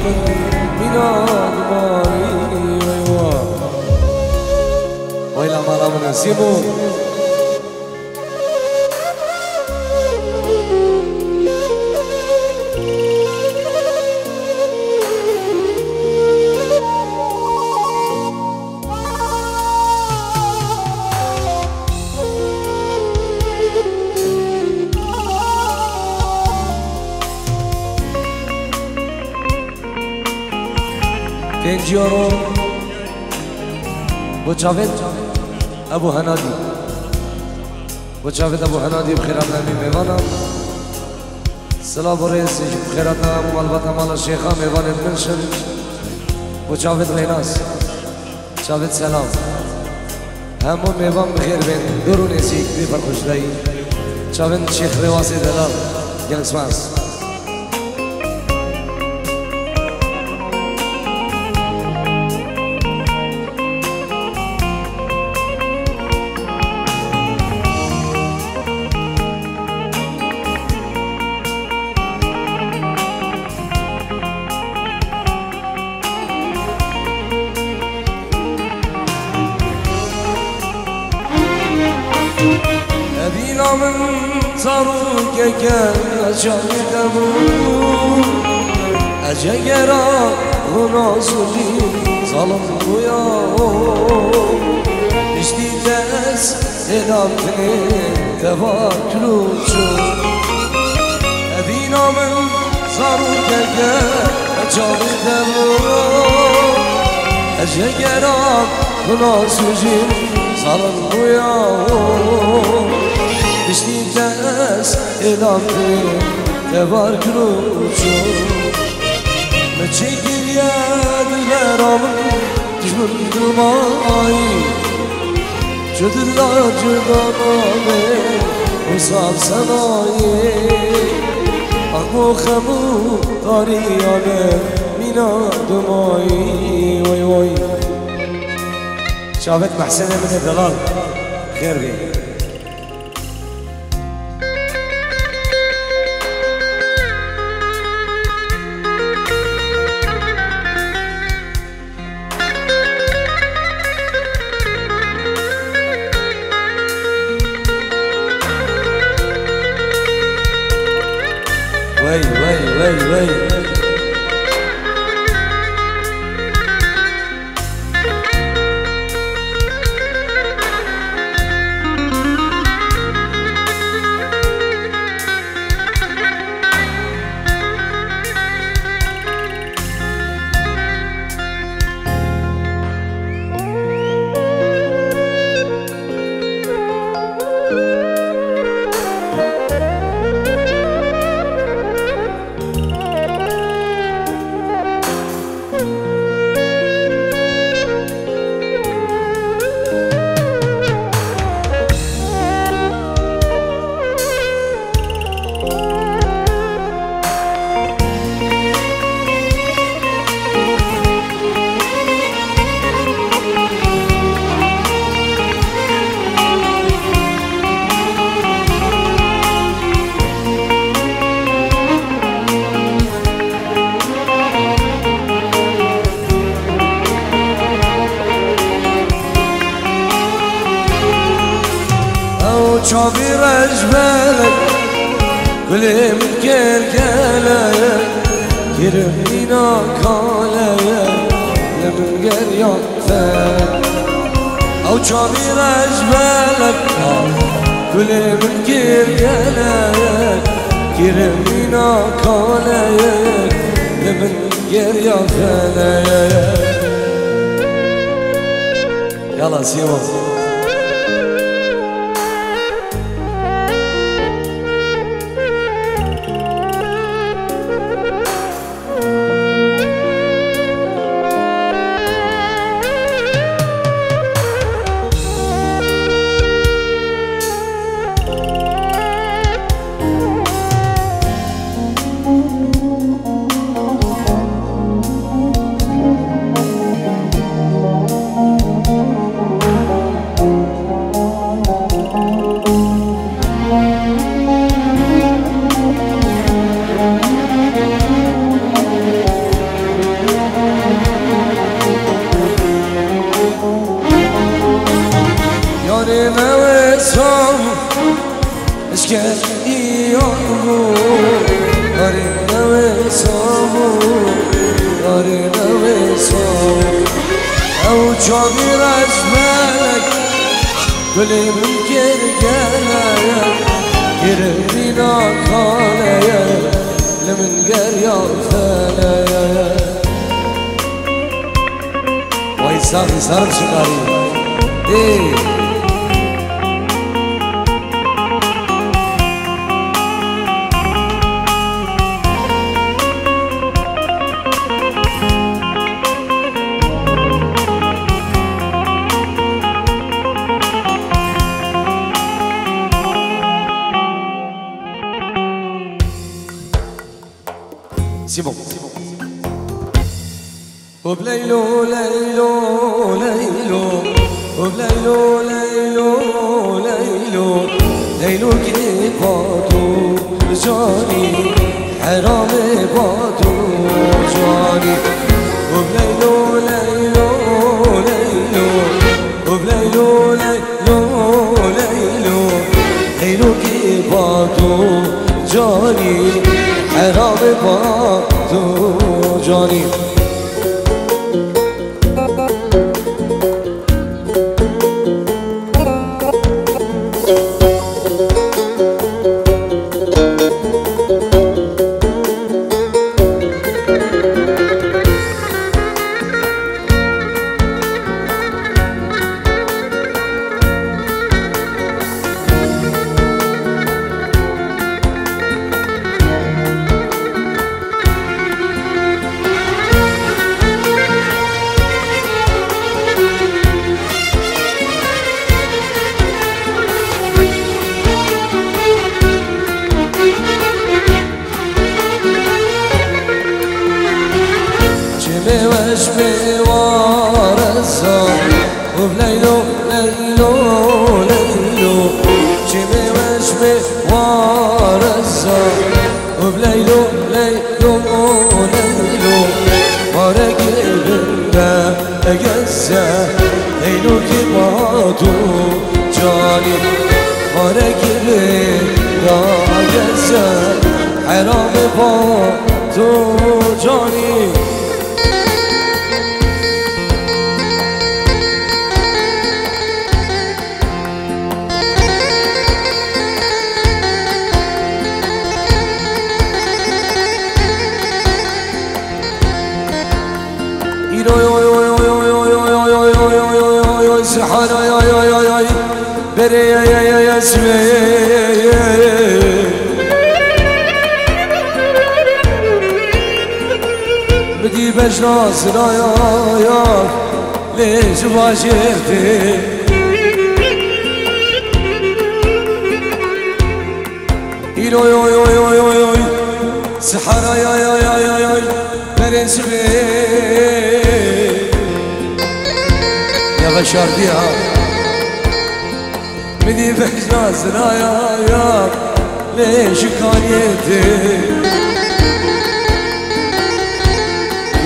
من بیناد مایی وای لما من نسیمو پنجیارو با جاوید ابو هنادی با جاوید ابو هنادی بخیرات نمی میوانم سلام برایستی بخیرات نم البته مال شیخا میوانت منشن با جاوید غیناس جاوید سلام همون میوان بخیر بین درونیسی بی پر خوش دایی جاوید شیخ رواسی دلال یک اسماس من صاروك كان شاهده أجيرا وناسولي ظلم ويا اشتي داس إلامتني تفاكروشو أبينا من صاروك كان شاهده أجيرا وناسولي ظلم ويا اشتي داس إلامتني تفاكروشو ما تشكر يا دلارام تجمل دماي جدلا جدامي وصاب سناي أخمو خمو طريقنا منا دماي وي وي شافت محسنة من الدلال خير بيه وي وي وي وي شافي رجبالك كل من كركالة كرمينا كالة لمن قريان فال أو شافي رجبالك كل من كركالة كرمينا كالة لمن قريان فال يلا سيما که ایامو داری نوه سامو داری نوه سامو او چاقی رجمک گلی من گرگنه گرمینا کانه لمن گریان فنه وای ساقی سرم شکاری C'est bon. وبليلو ليلو ليلو وبليلو ليلو ليلو ليلو كي باتو جاني حرام باتو جاني وبليلو ليلو ليلو وبليلو ليلو ليلو ليلو كي باتو جاني حرام باتو جاني وش بوار الزار وبليلو ليلو ليلو جيبي وش بوار الزار وبليلو ليلو ليلو مارك بنا اجزا ليلو كباتو جاني مارك بنا اجزا حرام باتو جاني سحر يا بري يا اسمي بدي بجناس يا ليش واجهتي يو سحر يا بري اسمي يا بشار بيها بدي بجناس يا ليش كان يدي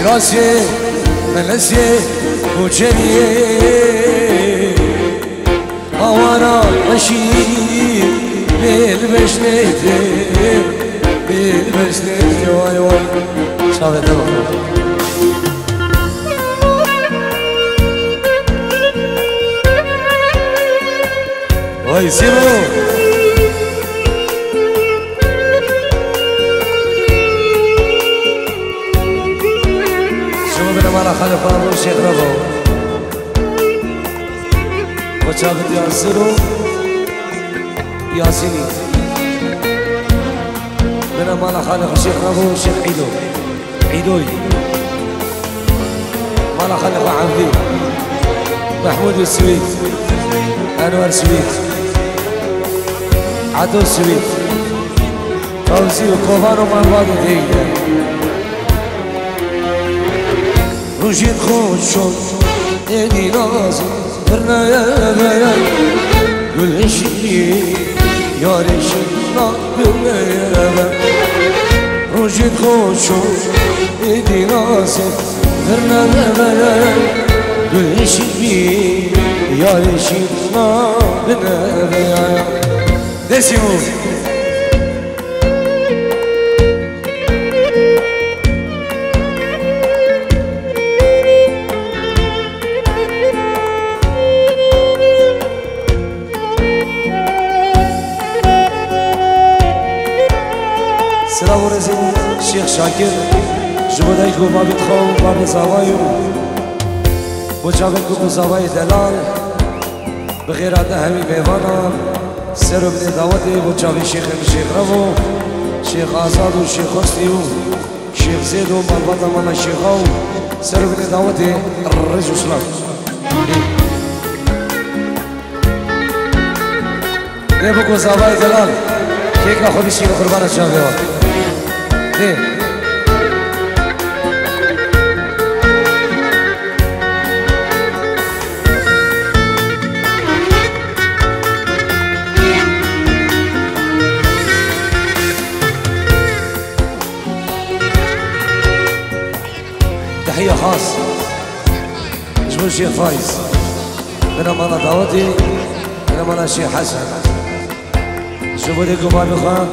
راسي ملسي وجري وانا ماشي بالبشنيتي بالبشنيتي واي واي شافت واي سيبو مالا خلف ابو شيخ ربو وشافت ياسرو ياسيني من مالا خلف شيخ ربو شيخ عيدوي مالا خلف عبدي محمود السويد انور سويد عدو السويد فوزي وكوفان ومال بعض روشید خود شد ایدی نازم برنایه گلشی یارشی نابیه روشید خود شد ایدی نازم برنایه گلشی یارشی نابیه دسیمون سلام و رزی شیخ شاکر جبودای کو بابی تخو بابی زاوایو و جاوید کو زاوای دلال بغیرات همی میوانا سر و بنی دعوتی و جاوی شیخ رو شیخ آزاد و شیخ خستی و شیخ زید و مالباتا ماما شیخا و سر و بنی دعوتی رجو سلام نه بکو زاوای دلال کیک خودی شیخ قربان جاوی ها نه تحية خاص جبوا الشيخ فايز من أمانة دعوتي من أمانة الشيخ حسن جبوا لكم بابي خان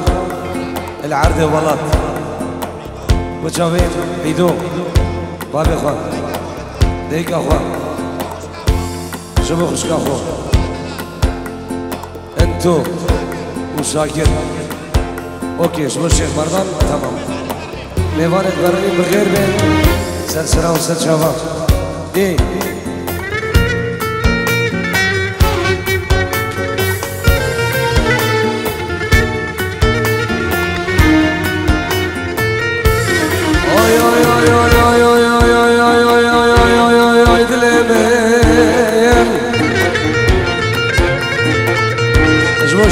العرض والله وجاوين بيدو بابي خان ديك أخوان جبوا خشك أخوان انتو وشاكر اوكي جبوا الشيخ مردان تمام ميوانك برني بغير بين سلسلة وسلسلة دي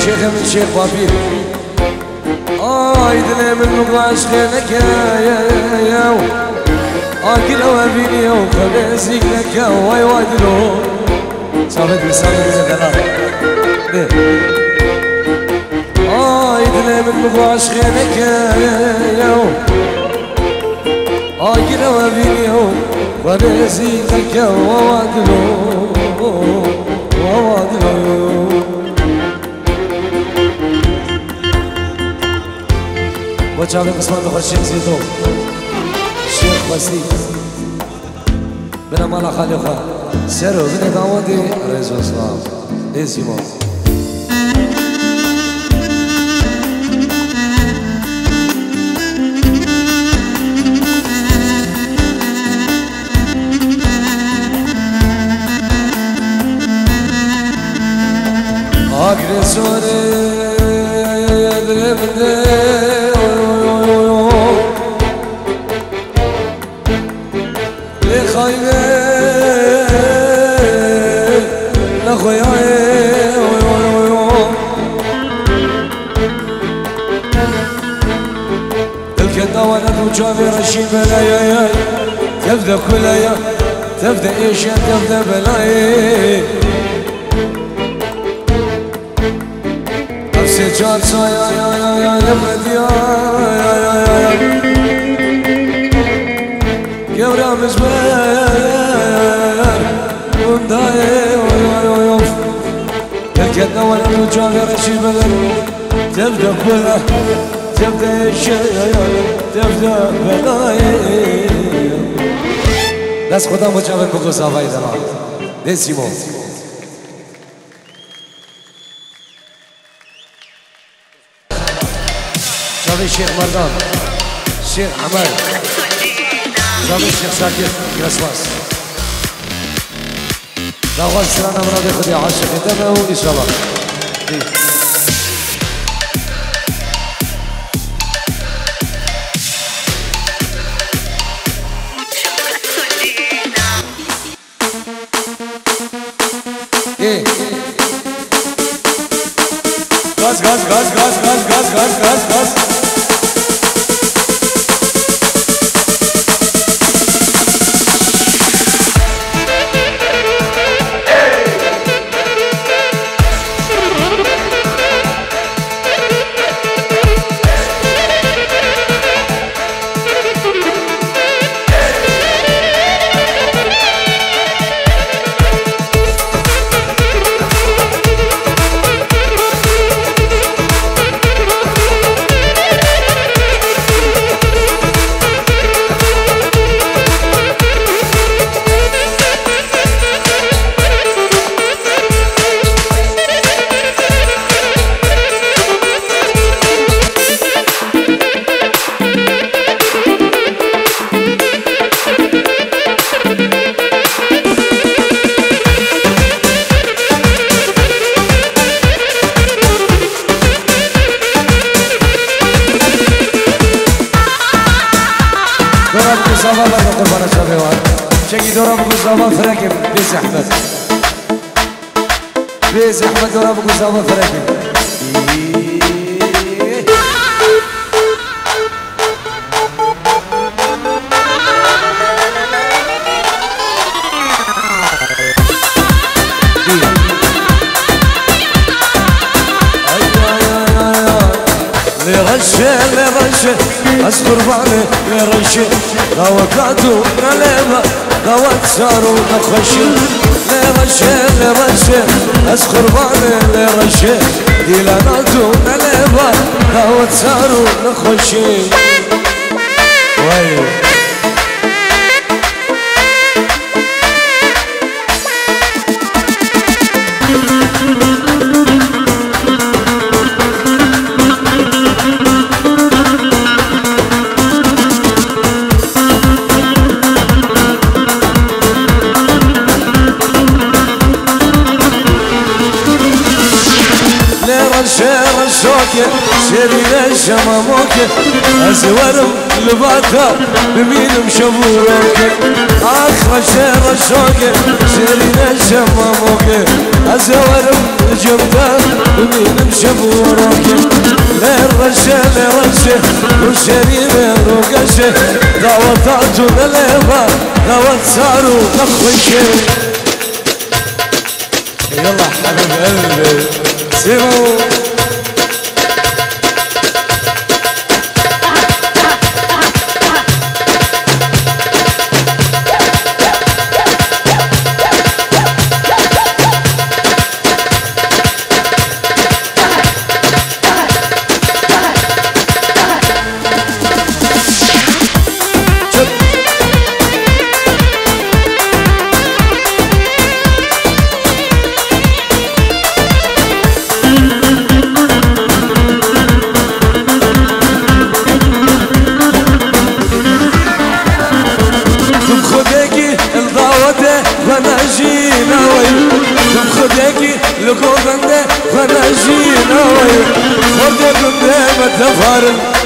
شيخ من شيخ بابيل يدلي من مقاش خينك يا اكل وابيني وخبزيك لك واي وادلو صابت بسامي زدلال يدلي من مقاش خينك يا اكل وابيني وخبزيك لك وادلو وجاوب قسمان بخور الشيخ زيدو الشيخ وسيم بنا مالا خالقا سيرو بنا داودي رئيس الاسلام اسمه agresore جابي رشيد بلاي تبدا كلايا تبدا ايش تبدا بلاي نفسي جات صايا يا لمدي يا رامز بان ونداي الكدنا ولا جابي رشيد بلاي تبدا كلايا تبدا تبدا بلاي دست خدا مجاور بگو زاوای دلال دسیمو جاوی شیخ مردان شیخ عمر جاوی شیخ شاکر گرسواس داغاز سران امراض خودی عاشق دمه و ایشالله Gaz, gaz, gaz, gaz, gaz, gaz, gaz, gaz, gaz. دورا بقصابة برد قربانة شبيوان شكي دورا بقصابة فراكم بيس أحمد بيس أحمد دورا بقصابة فراكم لرشه از قربانه لرشه داوکاتو نلبا داوت سارو نخوشی لرشه از قربانه لرشه دیلاناتو نلبا داوت سارو نخوشی وای سيري شماموك أزورم لباتا بمينم شبوروك آخر شير الشوك سيري شماموك أزورم جمتا بمينم شبوروك لرشة وشيري روكشة دعوتاتو نلبا دعوت سارو نخوشي يلا حبيب قلبي سيبو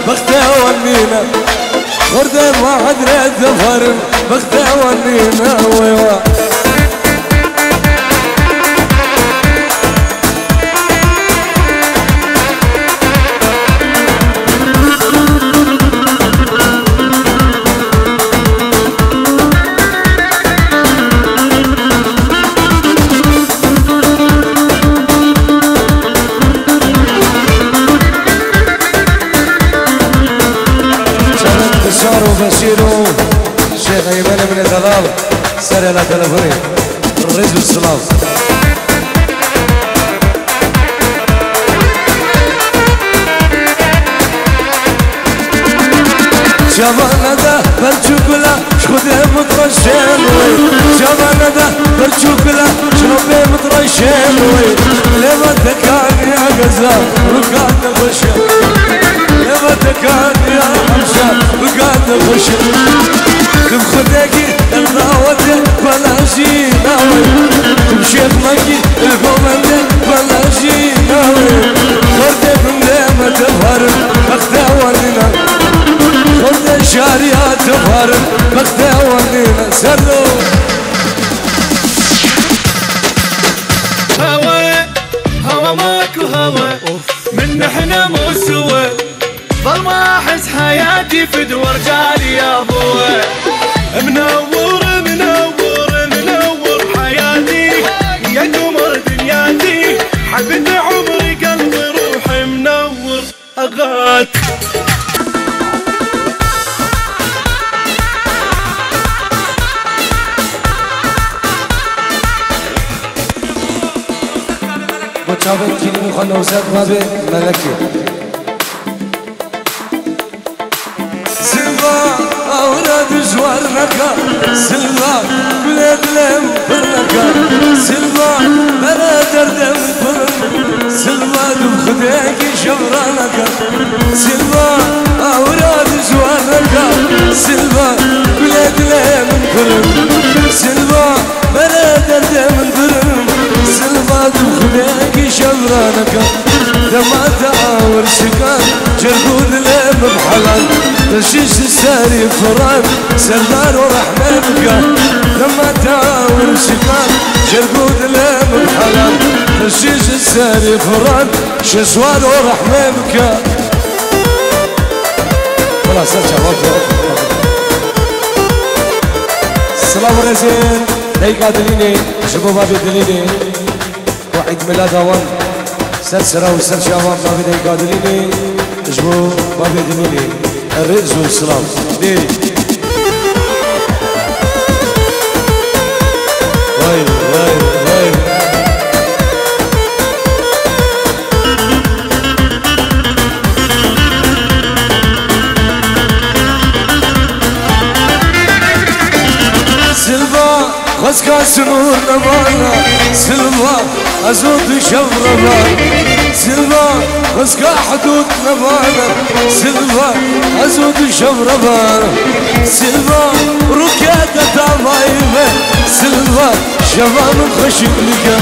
بختي ونينا خردة ما حد ظفر بختي ونينا ويوا بشيرو شيخ ايمن من الدلال سري على تلفوني الرزق والسلام شبانا دا برچوكلا شخده مترشين وي شبانا دا برچوكلا شنوبي مترشين وي لما تكان يا غزا ركان نخشي لما تكان يا حمشا ركان نخشي كم خداكي الغاوتي بلا جينا وي كم شيخ مكي القومندي بلا جينا وي خردي من لما تفهرم اختاوانينا خردي شاريات تفهرم اختاوانينا سردو هوا ماكو هوا من احنا مو سوا ظل ما احس حياتي في دور جالي يا ابوي منور منور منور حياتي يا قمر دنياتي حبيت عمري قلبي روحي منور اغات متشابه كلمة خلوصات بابي ملكي سلفا أولاد جوار نكا سلفا بلاد لم فرنكا سلفا بلا دردم فرن سلفا دم خداكي شبرانكا سلفا أولاد جوار نكا سلفا بلاد لم فرن سلفا بلا دردم فرن سلفا دم خداكي شبرانكا دما تعاور شكان جرقود لم بحلال تشيش الساري فران سردار ورحمتك لما تاور شكال شرقود لام بحلال تشيش الساري فران شسوار ورحمتك خلاص ارجع وقت السلام عليكم دايقا دليني شباب بابي دليني وعيد ميلاد هوان سلسلة وسر شباب بابي دايقا دليني شباب بابي دليني الرئز والسلام دي وين وين وين سلفا خسكا سنور نبانا سلفا أزود شبربا سلفا خسكا حدود نبانا سلفا أزود شبربا سلفا ركيدة تضايفة سلفا شباب خشب لك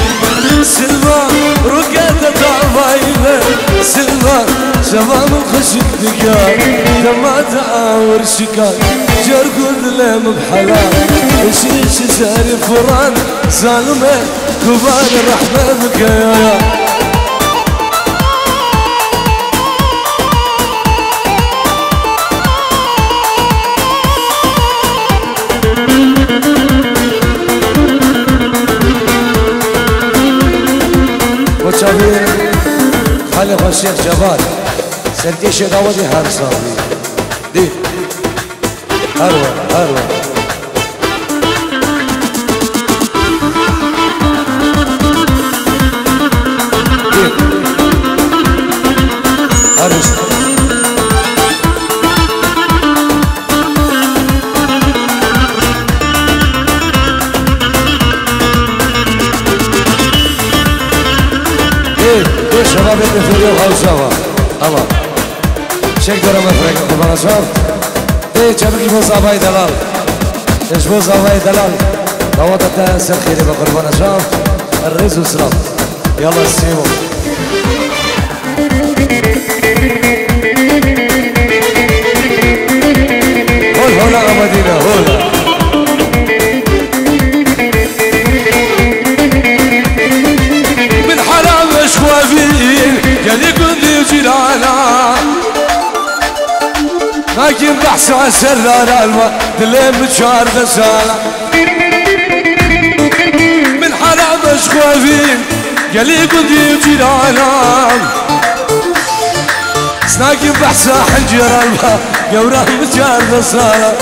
سلفا ركيدة تضايفة سلفا شباب خشب لك دما تعاور شكاك جرقود لهم بحلال شيش ساري فران ظالمة كبار الرحمة بك يا وشابير خالق الشيخ جبال سرديش داودي هرساوي دي هروة هروة دي هرس دي شباب النفرية وخوصاوة الله شك دارم افرق قربان شاب دي چبکی بوز آبای دلال اش بوز آبای دلال دعوتت سر خیری بقربان شام الرز و سلام يلا سيمو هول هولا مدينة هولا من حرام اشوافين قال يكون ذي جلالا لكن بحث سرار الماء دلين بشار دسالة من حرام اشخوافين قالي قدي جيرانا سناكن بحث حنجر الماء قورا بشار دسالة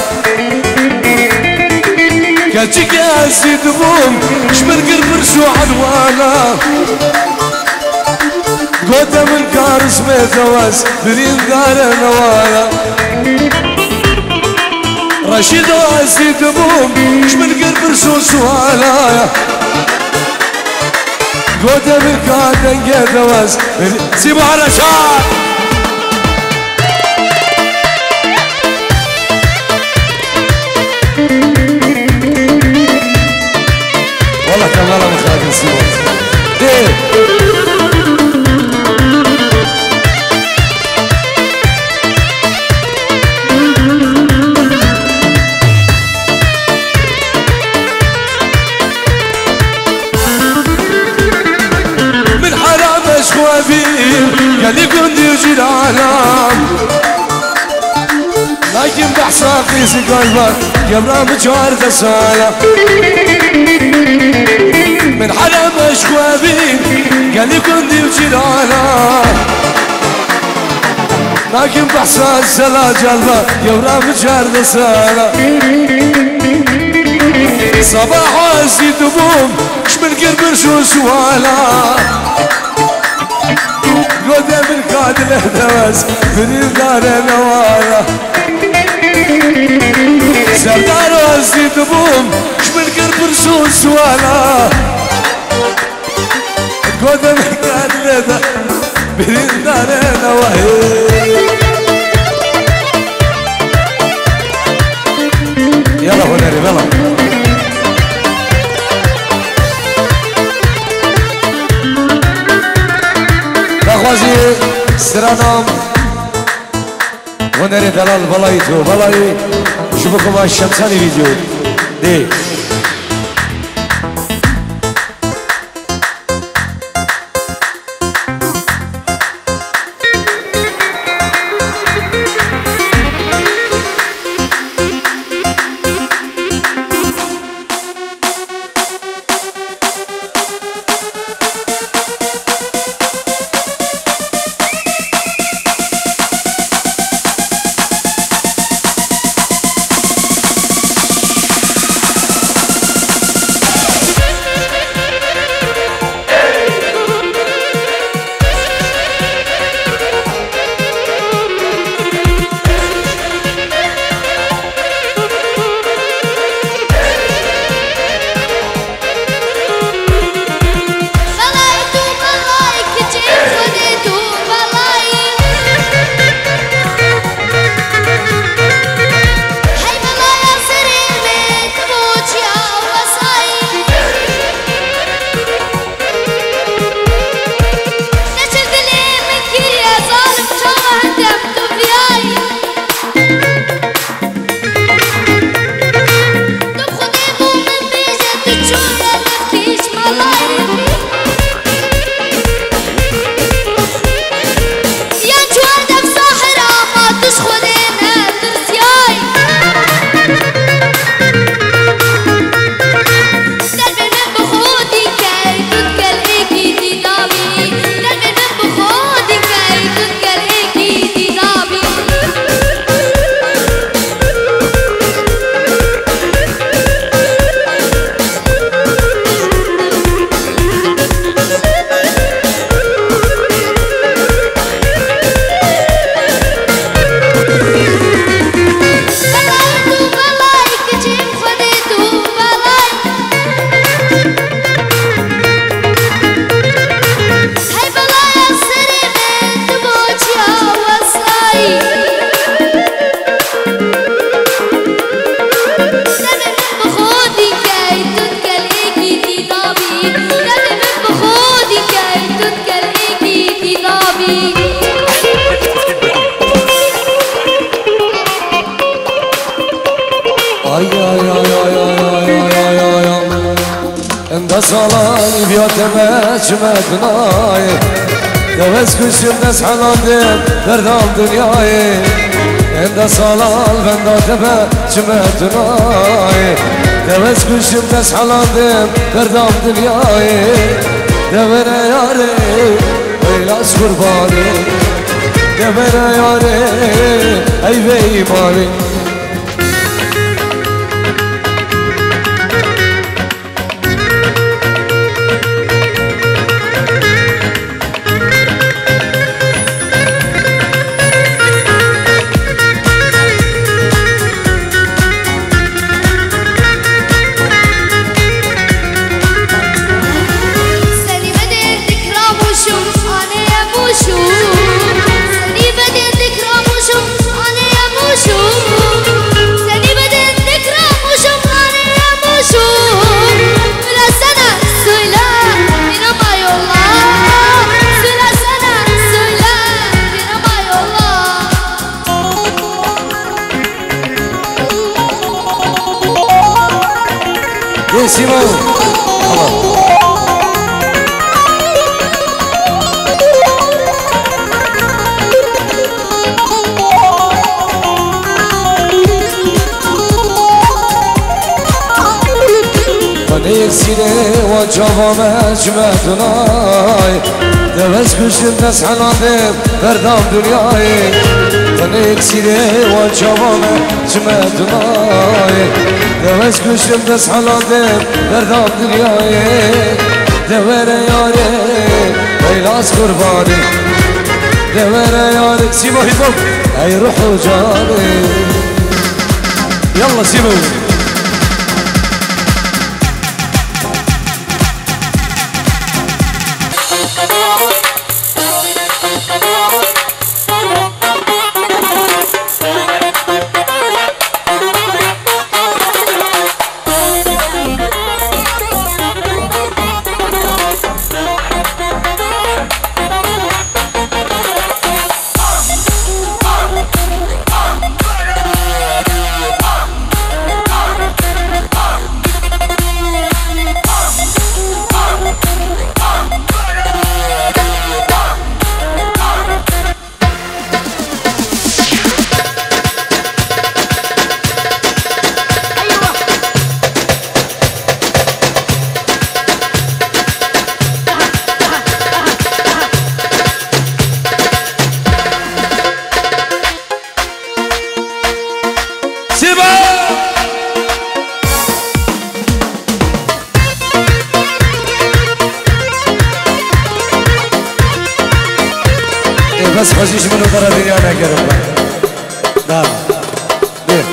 كاتشي كاسي دبوم شمر قرب رسو عدوانا قوتا من كارس ميتواس برين دار نوالا رشيد واسي دبوم شمن قرب رسو سوالا قوتا من كاتن قيتواس سيبو على شعر والله كمالا مخاطر سيبو دي قال يكون يجي العالم لكن بحصا قيسي قلبك قبل مجار دسالة من حلم اشوابين قال يكون يجي العالم لكن بحصا السلا قلبك قبل مجار دسالة صباح واسي دبوم شمن قرب شو سوالا قدام القادل اهتوس من دار نوالا سردار واسي دبوم شمن قرب رسول سوالا قدام القادل اهتوس من دار نوالا يلا هنا يلا خوازی سرانم هنر دلال بالایی تو بالایی شو بکن با شمسانی ویدیو دی صلاني بيوتما جمدناي دوز كشم ناس حنادم بردام دنياي عند صلال بندا تبا جمدناي دوز كشم ناس حنادم بردام دنياي دبنا ياري ويلاس قرباني دبنا ياري اي بيماني Simão, يكسيني وجهه مجمدناي دوز كشم ناس حنادم بردام دنياي يكسيني وجهه مجمدناي دوز كشم ناس حنادم بردام دنياي دوره ياري ويلاس قرباني دوره ياري سيبو هيبو اي روحو جاني يلا سيبو شباب بس خوشیش منو داره دیگه نگرم نه بیر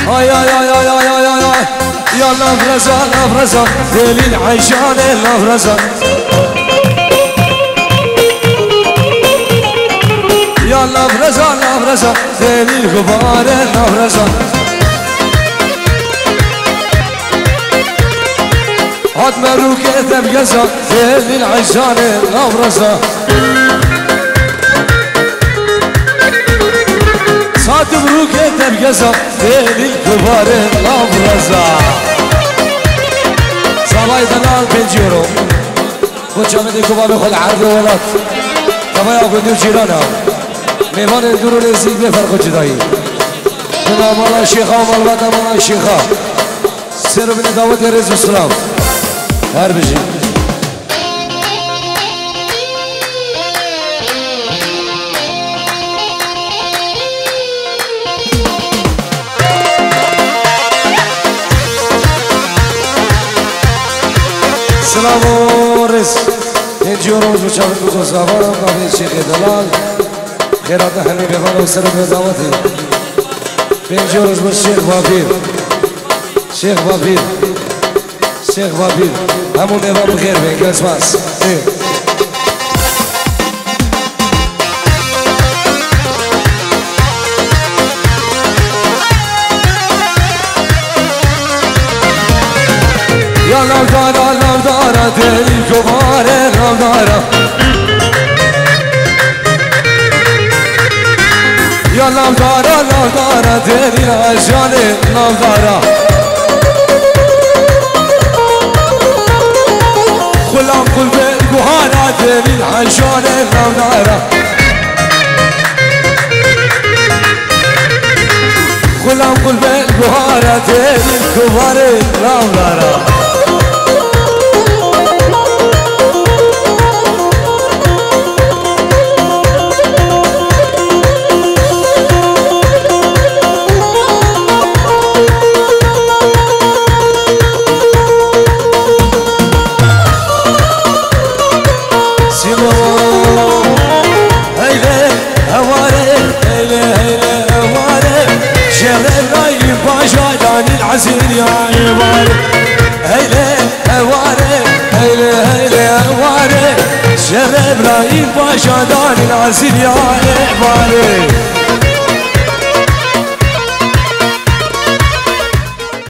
آی آی آی آی آی آی آی آی یا نفرزا دلیل عیشان نفرزا یا نفرزا دلیل غبار نفرزا حد مروك تبقزا دلیل عیشان نفرزا صاد مروك تبقزا دلیل غبار نفرزا صلاي دلال بنجيرو وشامدي كباب خد عرض ولات كما يقول جيرانا ميمان الدور الازيك بفرق جدائي بنا مالا الشيخة ومالباتا مالا الشيخة سيرو بني دعوت رزق السلام هر بجي سلام و رزق اینجور روز بچه‌ها بگو زبان کافی شیخ دلال خیرات همه بخوان و سر بزاوتی اینجور روز بچه شیخ بابیر همون ایوان بخیر بین کسماس یا نمدارا دلی کباره نمدارا یا نمدارا دلی عجان نمدارا غلام قلب گوهانا دلی عجان نمدارا غلام قلب گوهانا دلی کباره نمدارا العزيز يا عباري هيلي هواري هيلي هواري شر ابراهيم باشا داني العزيز يا عباري